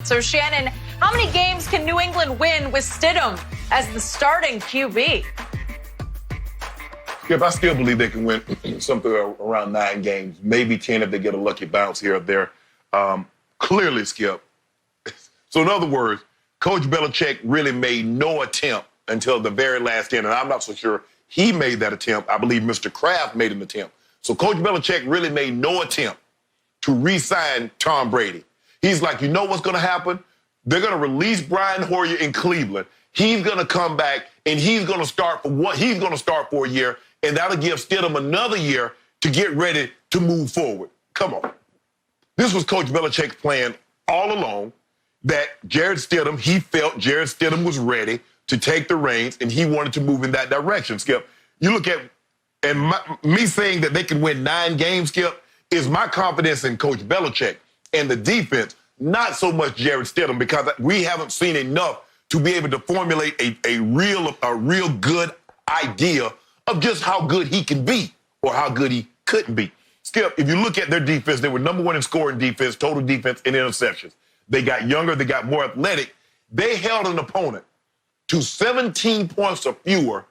So, Shannon, how many games can New England win with Stidham as the starting QB? Skip, I still believe they can win something around 9 games, maybe 10 if they get a lucky bounce here or there. Clearly, Skip. So, in other words, Coach Belichick really made no attempt until the very last end, and I'm not so sure he made that attempt. I believe Mr. Kraft made an attempt. So Coach Belichick really made no attempt to re-sign Tom Brady. He's like, you know what's going to happen? They're going to release Brian Hoyer in Cleveland. He's going to come back, and he's going to start for a year, and that'll give Stidham another year to get ready to move forward. Come on. This was Coach Belichick's plan all along, that Jarrett Stidham, he felt Jarrett Stidham was ready to take the reins, and he wanted to move in that direction, Skip. You look at, and me saying that they can win 9 games, Skip, is my confidence in Coach Belichick and the defense, not so much Jarrett Stidham, because we haven't seen enough to be able to formulate a real good idea of just how good he can be or how good he couldn't be. Skip, if you look at their defense, they were number 1 in scoring defense, total defense, and interceptions. They got younger, they got more athletic. They held an opponent to 17 points or fewer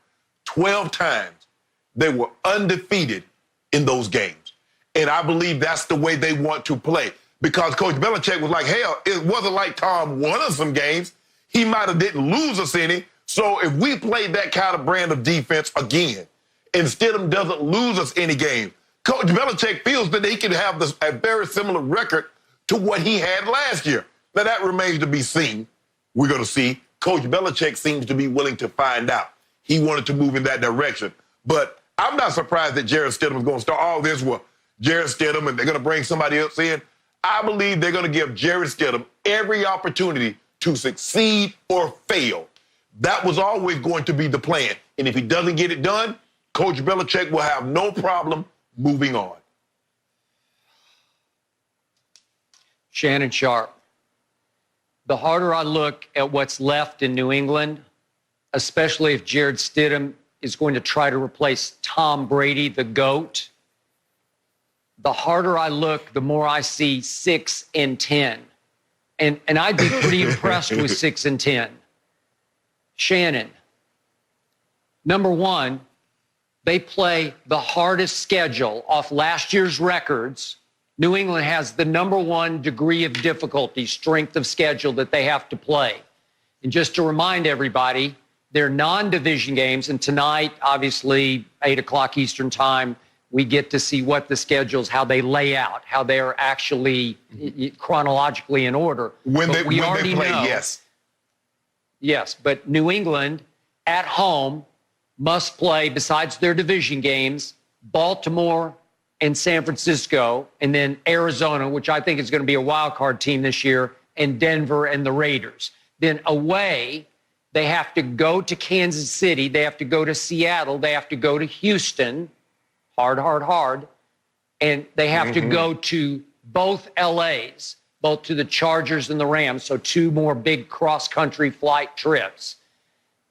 12 times. They were undefeated in those games. And I believe that's the way they want to play. Because Coach Belichick was like, hell, it wasn't like Tom won us some games. He might have didn't lose us any. So if we play that kind of brand of defense again, and Stidham doesn't lose us any game, Coach Belichick feels that he can have a very similar record to what he had last year. Now, that remains to be seen. We're going to see. Coach Belichick seems to be willing to find out. He wanted to move in that direction. But I'm not surprised that Jarrett Stidham is going to start all this with Jarrett Stidham, and they're going to bring somebody else in. I believe they're going to give Jarrett Stidham every opportunity to succeed or fail. That was always going to be the plan. And if he doesn't get it done, Coach Belichick will have no problem moving on. Shannon Sharpe. The harder I look at what's left in New England, especially if Jarrett Stidham is going to try to replace Tom Brady, the GOAT, the harder I look, the more I see 6-10. And I'd be pretty impressed with 6-10. Shannon, number 1, they play the hardest schedule off last year's records. New England has the number 1 degree of difficulty, strength of schedule that they have to play. And just to remind everybody, they're non-division games. And tonight, obviously, 8 o'clock Eastern time, we get to see what the schedules, how they lay out, how they are actually chronologically in order. When they play, yes. Yes, but New England at home must play, besides their division games, Baltimore and San Francisco, and then Arizona, which I think is going to be a wild card team this year, and Denver and the Raiders. Then away, they have to go to Kansas City. They have to go to Seattle. They have to go to Houston. Hard. And they have to go to both LAs, both to the Chargers and the Rams. So 2 more big cross-country flight trips.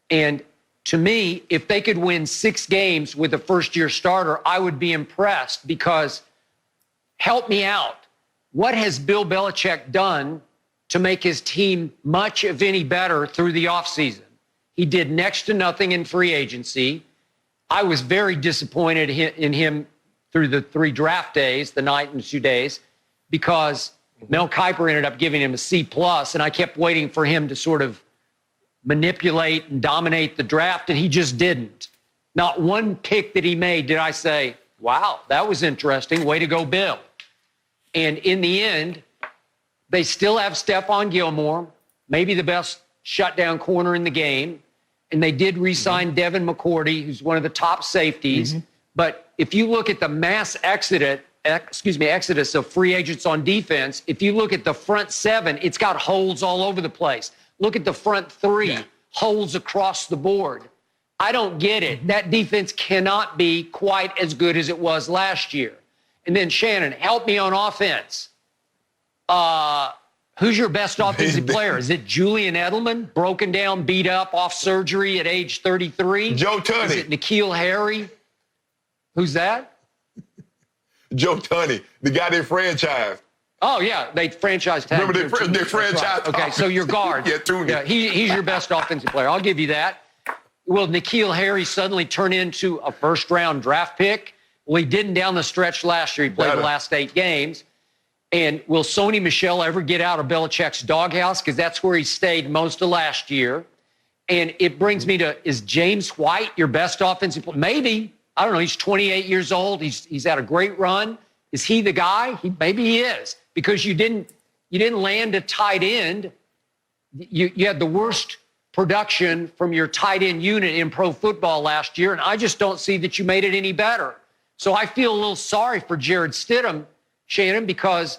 And to me, if they could win 6 games with a first-year starter, I would be impressed, because help me out. What has Bill Belichick done to make his team much, if any, better through the offseason? He did next to nothing in free agency. I was very disappointed in him through the 3 draft days, the night and 2 days, because Mel Kiper ended up giving him a C+, and I kept waiting for him to sort of manipulate and dominate the draft, and he just didn't. Not one pick that he made did I say, wow, that was interesting. Way to go, Bill. And in the end, they still have Stephon Gilmore, maybe the best shutdown corner in the game. And they did re-sign Devin McCourty, who's one of the top safeties. But if you look at the mass exodus of free agents on defense, if you look at the front 7, it's got holes all over the place. Look at the front 3, holes across the board. I don't get it. That defense cannot be quite as good as it was last year. And then, Shannon, help me on offense. Who's your best offensive player? Is it Julian Edelman, broken down, beat up, off surgery at age 33? Joe Tunney. Is it N'Keal Harry? Who's that? Joe Tunney, the guy they franchised. Oh, yeah, they franchise tag. Remember they franchise. Right. Okay, so your guard. Yeah, he's your best offensive player. I'll give you that. Will N'Keal Harry suddenly turn into a first-round draft pick? Well, he didn't down the stretch last year. He played the last 8 games. And will Sony Michel ever get out of Belichick's doghouse? Because that's where he stayed most of last year. And it brings me to, is James White your best offensive player? Maybe. I don't know. He's 28 years old. He's had a great run. Is he the guy? Maybe he is. Because you didn't land a tight end. You had the worst production from your tight end unit in pro football last year, and I just don't see that you made it any better. So I feel a little sorry for Jarrett Stidham, Shannon, because,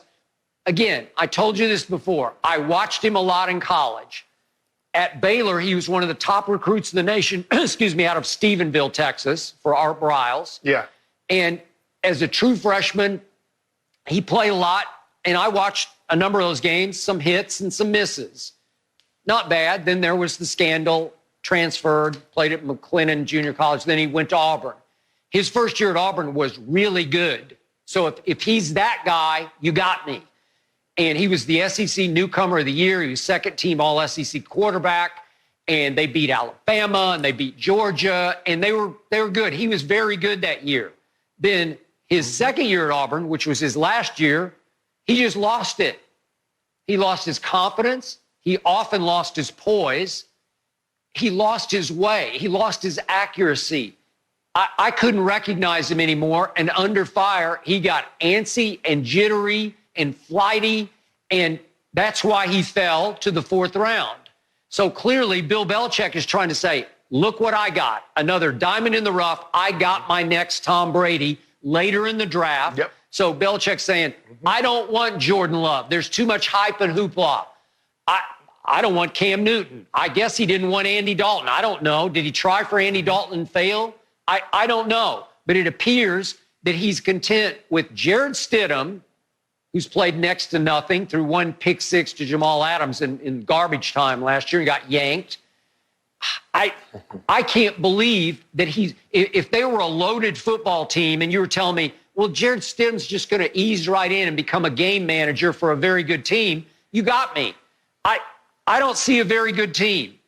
again, I told you this before. I watched him a lot in college. At Baylor, he was one of the top recruits in the nation, out of Stephenville, Texas, for Art Briles. Yeah. And as a true freshman, he played a lot, and I watched a number of those games, some hits and some misses. Not bad. Then there was the scandal, transferred, played at McLennan Junior College. Then he went to Auburn. His first year at Auburn was really good. So if he's that guy, you got me. And he was the SEC newcomer of the year. He was second-team all-SEC quarterback. And they beat Alabama, and they beat Georgia, and they were good. He was very good that year. Then his second year at Auburn, which was his last year, he just lost it. He lost his confidence. He often lost his poise. He lost his way. He lost his accuracy. I couldn't recognize him anymore. And under fire, he got antsy and jittery and flighty. And that's why he fell to the 4th round. So clearly, Bill Belichick is trying to say, look what I got. Another diamond in the rough. I got my next Tom Brady later in the draft. Yep. So Belichick's saying, I don't want Jordan Love. There's too much hype and hoopla. I don't want Cam Newton. I guess he didn't want Andy Dalton. I don't know. Did he try for Andy Dalton and fail? I don't know. But it appears that he's content with Jarrett Stidham, who's played next to nothing through 1 pick 6 to Jamal Adams in garbage time last year and got yanked. I can't believe that if they were a loaded football team and you were telling me, well, Jarrett Stidham's just going to ease right in and become a game manager for a very good team, you got me. I don't see a very good team.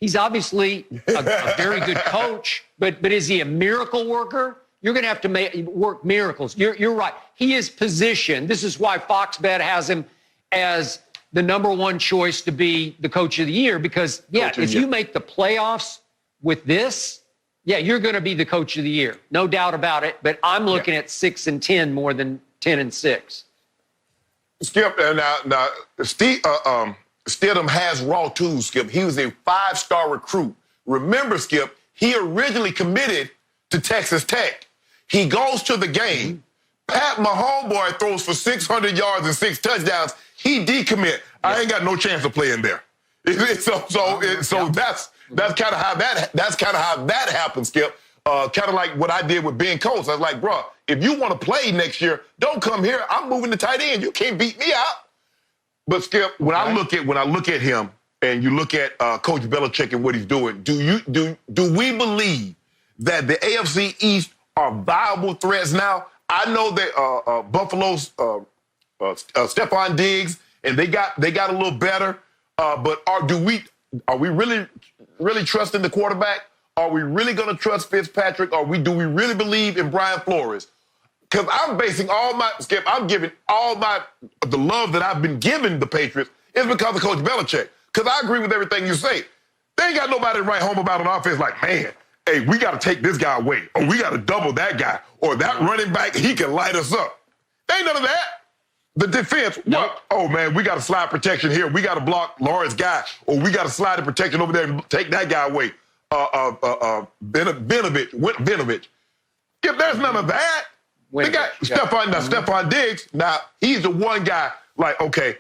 He's obviously a very good coach, but is he a miracle worker? You're going to have to work miracles. You're right. He is positioned. This is why Fox Bet has him as the number 1 choice to be the coach of the year, because, if you make the playoffs with this, you're going to be the coach of the year. No doubt about it. But I'm looking at 6-10 more than 10-6. Skip, now Stidham has raw tools, Skip. He was a 5-star recruit. Remember, Skip, he originally committed to Texas Tech. He goes to the game. Pat, my homeboy, throws for 600 yards and 6 touchdowns. He decommit. I ain't got no chance of playing there. So that's kind of how that happens, Skip. Kind of like what I did with Ben Coates. I was like, bro, if you want to play next year, don't come here. I'm moving to tight end. You can't beat me out. But Skip, when I look at him, and you look at Coach Belichick and what he's doing, do we believe that the AFC East are viable threats now? I know that Buffalo's Stephon Diggs, and they got a little better. But are we really trusting the quarterback? Are we really going to trust Fitzpatrick? Do we really believe in Brian Flores? Because I'm basing I'm giving the love that I've been giving the Patriots is because of Coach Belichick. Because I agree with everything you say. They ain't got nobody to write home about an offense like, man, hey, we got to take this guy away, or we got to double that guy, or that running back, he can light us up. There ain't none of that. The defense, oh, man, we got a slide protection here. We got to block Lawrence guy, or we got a slide protection over there and take that guy away. Vinovich. If there's none of that, they got Stephon Diggs. Now, he's the one guy, like, okay,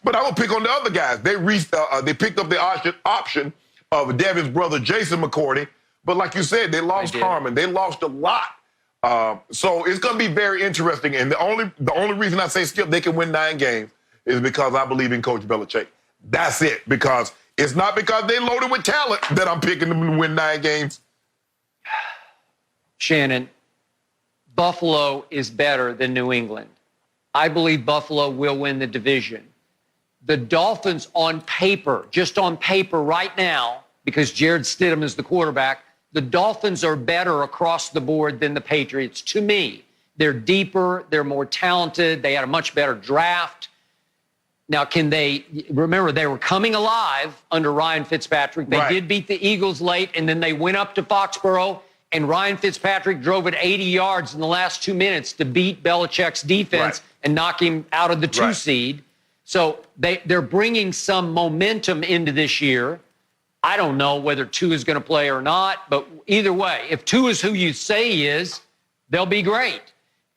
but I will pick on the other guys. They picked up the option of Devin's brother, Jason McCourty. But like you said, they lost Harmon. They lost a lot. So it's going to be very interesting. And the only reason I say, Skip, they can win 9 games is because I believe in Coach Belichick. That's it. Because it's not because they loaded with talent that I'm picking them to win 9 games. Shannon, Buffalo is better than New England. I believe Buffalo will win the division. The Dolphins on paper, just on paper right now, because Jarrett Stidham is the quarterback, the Dolphins are better across the board than the Patriots. To me, they're deeper, they're more talented, they had a much better draft. Now, can they, remember, they were coming alive under Ryan Fitzpatrick. They did beat the Eagles late, and then they went up to Foxborough, and Ryan Fitzpatrick drove it 80 yards in the last 2 minutes to beat Belichick's defense and knock him out of the 2 seed. So they're bringing some momentum into this year. I don't know whether Tua is going to play or not, but either way, if Tua is who you say he is, they'll be great.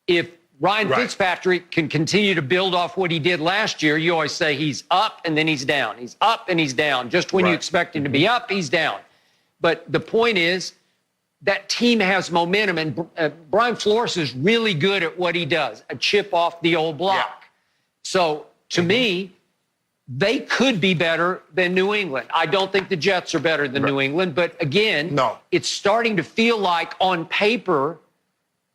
If Ryan Fitzpatrick can continue to build off what he did last year, you always say he's up and then he's down. He's up and he's down. Just when you expect him to be up, he's down. But the point is that team has momentum, and Brian Flores is really good at what he does, a chip off the old block. So to me, they could be better than New England. I don't think the Jets are better than New England, but again, it's starting to feel like on paper,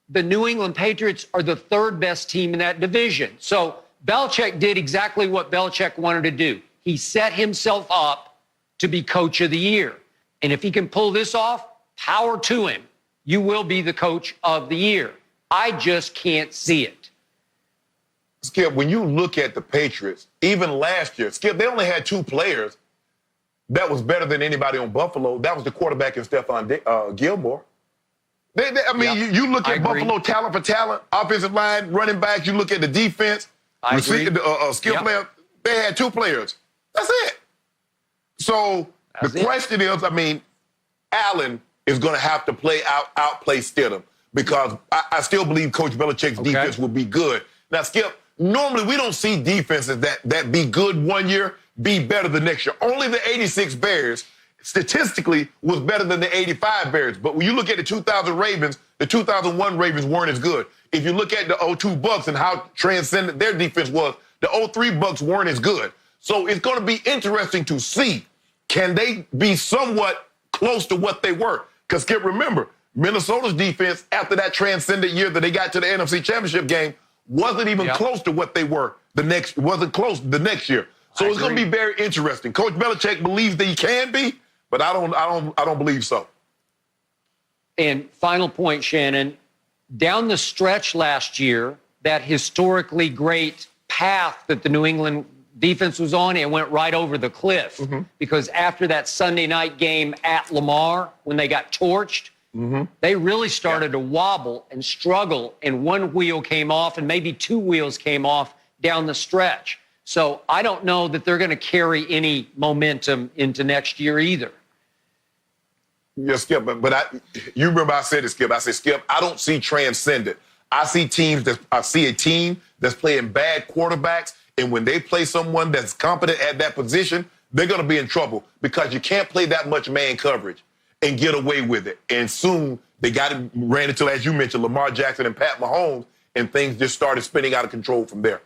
the New England Patriots are the third best team in that division. So Belichick did exactly what Belichick wanted to do. He set himself up to be coach of the year. And if he can pull this off, power to him. You will be the coach of the year. I just can't see it. Skip, when you look at the Patriots, even last year, Skip, they only had 2 players that was better than anybody on Buffalo. That was the quarterback and Stephon Gilmore. You look at Buffalo talent for talent, offensive line, running backs. You look at the defense, skill player. They had 2 players. That's it. So the question is, Allen is going to have to outplay Stidham, because I still believe Coach Belichick's defense will be good. Now, Skip, normally we don't see defenses that be good one year be better the next year. Only the 86 Bears statistically was better than the 85 Bears. But when you look at the 2000 Ravens, the 2001 Ravens weren't as good. If you look at the 02 Bucks and how transcendent their defense was, the 03 Bucks weren't as good. So it's going to be interesting to see, can they be somewhat close to what they were? Because, Skip, remember, Minnesota's defense, after that transcendent year that they got to the NFC Championship game, wasn't even close to what they were the next year. So it's going to be very interesting. Coach Belichick believes that he can be, but I don't believe so. And final point, Shannon, down the stretch last year, that historically great path that the New England defense was on, it went right over the cliff. Because after that Sunday night game at Lamar, when they got torched, they really started to wobble and struggle, and one wheel came off and maybe 2 wheels came off down the stretch. So I don't know that they're going to carry any momentum into next year either. Yeah, Skip, but you remember I said it, Skip. I said, Skip, I don't see transcendent. I see a team that's playing bad quarterbacks, and when they play someone that's competent at that position, they're going to be in trouble, because you can't play that much man coverage and get away with it. And soon they ran into, as you mentioned, Lamar Jackson and Pat Mahomes, and things just started spinning out of control from there.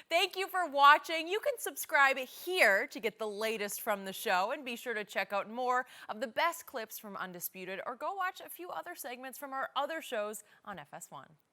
Thank you for watching. You can subscribe here to get the latest from the show, and be sure to check out more of the best clips from Undisputed, or go watch a few other segments from our other shows on FS1.